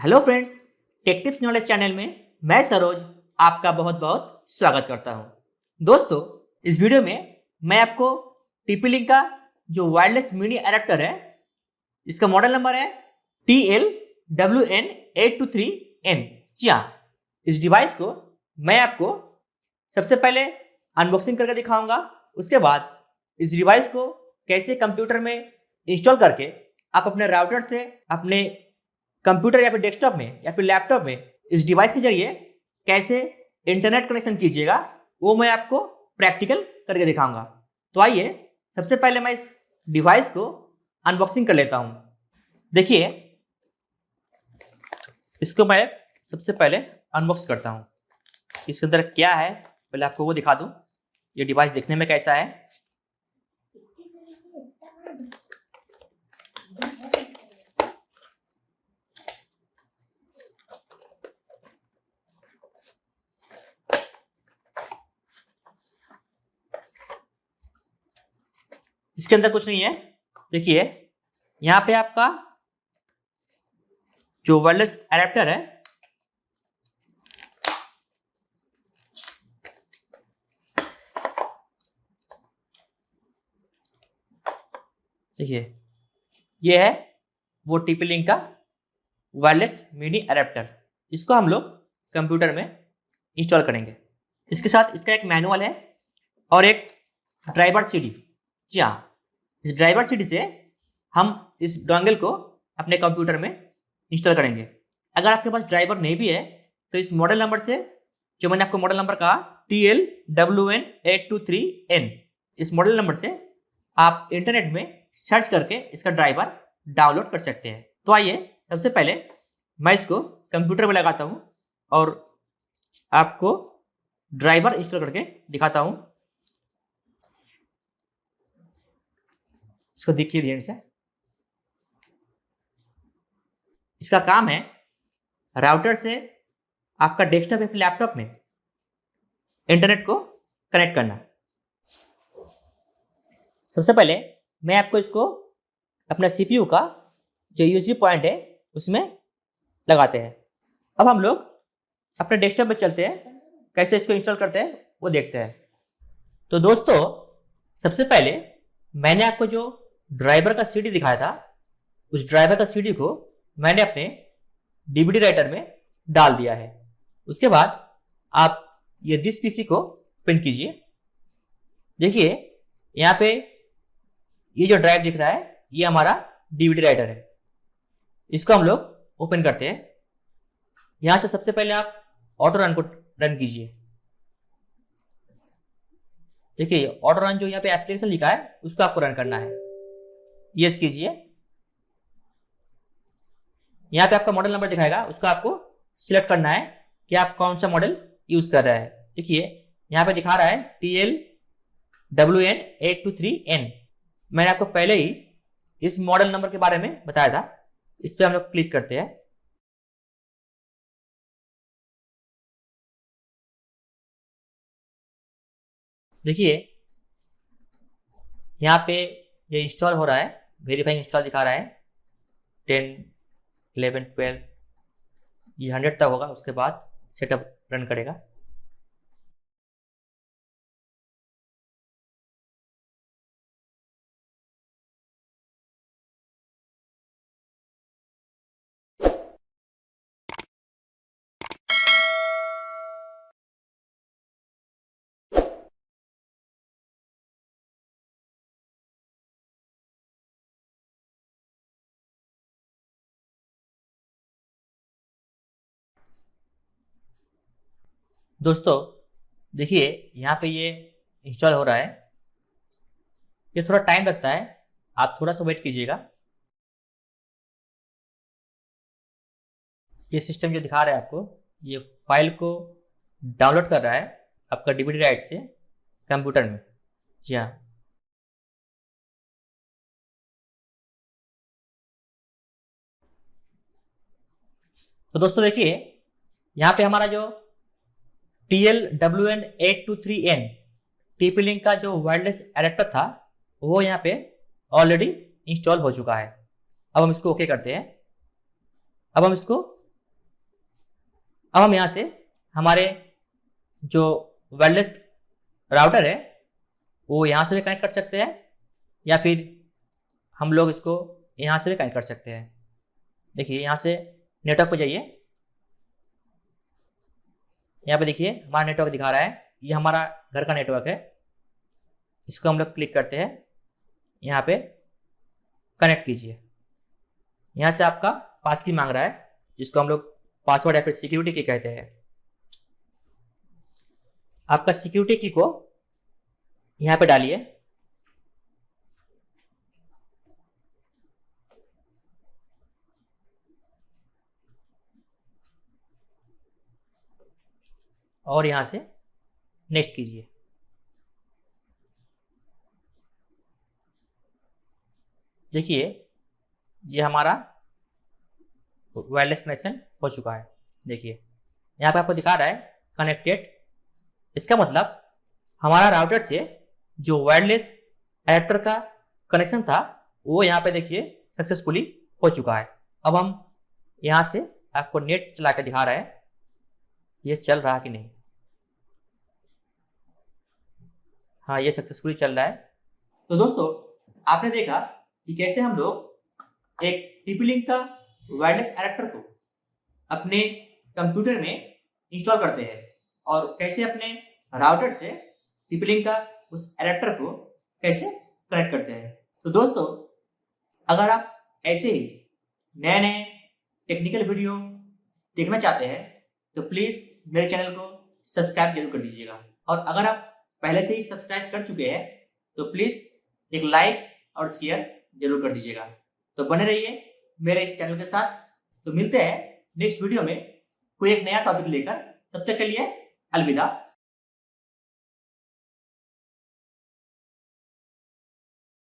Hello friends, take tips knowledge channel में मैं सरोज आपका बहुत बहुत स्वागत करता हूं। दोस्तों, इस वीडियो में मैं आपको TP-Link का जो वायरलेस मिनी अडेप्टर है, इसका मॉडल नंबर है TLWN823N। जी हाँ, इस डिवाइस को मैं आपको सबसे पहले अनबॉक्सिंग करके दिखाऊंगा। उसके बाद इस डिवाइस को कैसे कंप्यूटर में इंस्टॉल करके आप अपने राउटर से अपने कंप्यूटर या फिर डेस्कटॉप में या फिर लैपटॉप में इस डिवाइस के जरिए कैसे इंटरनेट कनेक्शन कीजिएगा, वो मैं आपको प्रैक्टिकल करके दिखाऊंगा। तो आइए सबसे पहले मैं इस डिवाइस को अनबॉक्सिंग कर लेता हूं। देखिए, इसको मैं सबसे पहले अनबॉक्स करता हूं। इसके अंदर क्या है पहले आपको वो दिखा दूं, ये डिवाइस देखने में कैसा है। इसके अंदर कुछ नहीं है। देखिए, यहाँ पे आपका जो वायरलेस अडेप्टर है, देखिए ये है वो TP-Link का वायरलेस मिनी अडेप्टर। इसको हम लोग कंप्यूटर में इंस्टॉल करेंगे। इसके साथ इसका एक मैनुअल है और एक ड्राइवर CD। जी हाँ, इस ड्राइवर CD से हम इस डोंगल को अपने कंप्यूटर में इंस्टॉल करेंगे। अगर आपके पास ड्राइवर नहीं भी है तो इस मॉडल नंबर से, जो मैंने आपको मॉडल नंबर कहा TLWN823N, इस मॉडल नंबर से आप इंटरनेट में सर्च करके इसका ड्राइवर डाउनलोड कर सकते हैं। तो आइए सबसे पहले मैं इसको कंप्यूटर में लगाता हूँ और आपको ड्राइवर इंस्टॉल करके दिखाता हूँ। इसको देखिए ध्यान से। इसका काम है राउटर से आपका डेस्कटॉप या फिर लैपटॉप में इंटरनेट को कनेक्ट करना। सबसे पहले मैं आपको इसको अपना CPU का जो USB पॉइंट है उसमें लगाते हैं। अब हम लोग अपने डेस्कटॉप में चलते हैं, कैसे इसको इंस्टॉल करते हैं वो देखते हैं। तो दोस्तों, सबसे पहले मैंने आपको जो ड्राइवर का CD दिखाया था, उस ड्राइवर का CD को मैंने अपने DVD राइटर में डाल दिया है। उसके बाद आप ये दिस PC को ओपन कीजिए। देखिए, यहाँ पे ये जो ड्राइव दिख रहा है ये हमारा DVD राइटर है। इसको हम लोग ओपन करते हैं। यहां से सबसे पहले आप ऑटो रन को रन कीजिए। देखिए, ऑटो रन जो यहाँ पे एप्लीकेशन लिखा है उसको आपको रन करना है। यस कीजिए। यहाँ पे आपका मॉडल नंबर दिखाएगा, उसको आपको सिलेक्ट करना है कि आप कौन सा मॉडल यूज कर रहे हैं। देखिए, यहाँ पे दिखा रहा है TLWN823N। मैंने आपको पहले ही इस मॉडल नंबर के बारे में बताया था। इस पर हम लोग क्लिक करते हैं। देखिए, यहाँ पे ये इंस्टॉल हो रहा है, वेरीफाइंग इंस्टॉल दिखा रहा है। 10, 11, 12, ये 100 तक होगा, उसके बाद सेटअप रन करेगा। दोस्तों, देखिए यहाँ पे ये इंस्टॉल हो रहा है। ये थोड़ा टाइम लगता है, आप थोड़ा सा वेट कीजिएगा। ये सिस्टम जो दिखा रहा है आपको, ये फाइल को डाउनलोड कर रहा है आपका DVD राइट से कंप्यूटर में। जी हाँ, तो दोस्तों देखिए, यहाँ पे हमारा जो TLWN823N TP-Link का जो वायरलेस एडेप्टर था वो यहाँ पे ऑलरेडी इंस्टॉल हो चुका है। अब हम इसको ओके करते हैं। अब हम इसको अब हम यहाँ से हमारे जो वायरलेस राउटर है वो यहाँ से भी कनेक्ट कर सकते हैं, या फिर हम लोग इसको यहाँ से भी कनेक्ट कर सकते हैं। देखिए यहाँ से नेटवर्क पे जाइए, यहाँ पे देखिए हमारा नेटवर्क दिखा रहा है, ये हमारा घर का नेटवर्क है। इसको हम लोग क्लिक करते हैं, यहाँ पे कनेक्ट कीजिए। यहाँ से आपका पास की मांग रहा है, जिसको हम लोग पासवर्ड या फिर सिक्योरिटी की कहते हैं। आपका सिक्योरिटी की को यहाँ पे डालिए। और यहाँ से नेक्स्ट कीजिए। देखिए ये हमारा वायरलेस कनेक्शन हो चुका है। देखिए यहाँ पे आपको दिखा रहा है कनेक्टेड। इसका मतलब हमारा राउटर से जो वायरलेस एडेप्टर का कनेक्शन था वो यहाँ पे देखिए सक्सेसफुली हो चुका है। अब हम यहाँ से आपको नेट चला के दिखा रहा है ये चल रहा कि नहीं। हाँ, ये सक्सेसफुली चल रहा है। तो दोस्तों आपने देखा कि कैसे हम लोग एक TP-Link का वायरलेस एडेप्टर को अपने कंप्यूटर में इंस्टॉल करते हैं और कैसे अपने राउटर से TP-Link का उस एडेप्टर को कैसे कनेक्ट करते हैं। तो दोस्तों अगर आप ऐसे ही नए नए टेक्निकल वीडियो देखना चाहते हैं तो प्लीज मेरे चैनल को सब्सक्राइब जरूर कर दीजिएगा, और अगर आप पहले से ही सब्सक्राइब कर चुके हैं तो प्लीज एक लाइक और शेयर जरूर कर दीजिएगा। तो बने रहिए मेरे इस चैनल के साथ। तो मिलते हैं नेक्स्ट वीडियो में कोई एक नया टॉपिक लेकर। तब तक के लिए अलविदा।